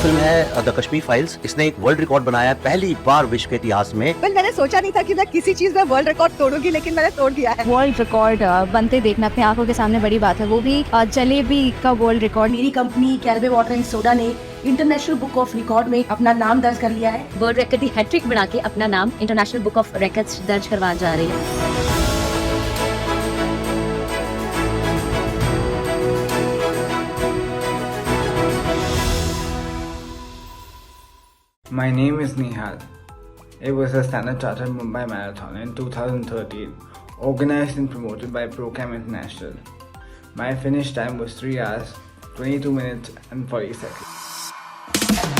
Film है the Kashmir files, इसने एक वर्ल्ड रिकॉर्ड बनाया है पहली बार विश्व के इतिहास में। पर मैंने सोचा नहीं था कि मैं किसी चीज में वर्ल्ड रिकॉर्ड तोड़ूंगी, लेकिन मैंने तोड़ दिया है। वर्ल्ड रिकॉर्ड बनते देखना अपने आंखों के सामने बड़ी बात है, वो भी जलेबी का वर्ल्ड रिकॉर्ड। मेरी कंपनी कैलबे वाटर एंड सोडा ने इंटरनेशनल बुक ऑफ रिकॉर्ड में अपना नाम दर्ज कर लिया है। वर्ल्ड रिकॉर्ड की हैट्रिक बना के अपना नाम इंटरनेशनल बुक ऑफ रिकॉर्ड्स दर्ज करवा जा रही है। My name is Nihal. It was a Standard Chartered Mumbai Marathon in 2013, organized and promoted by Procam International. My finish time was 3 hours, 22 minutes and 40 seconds.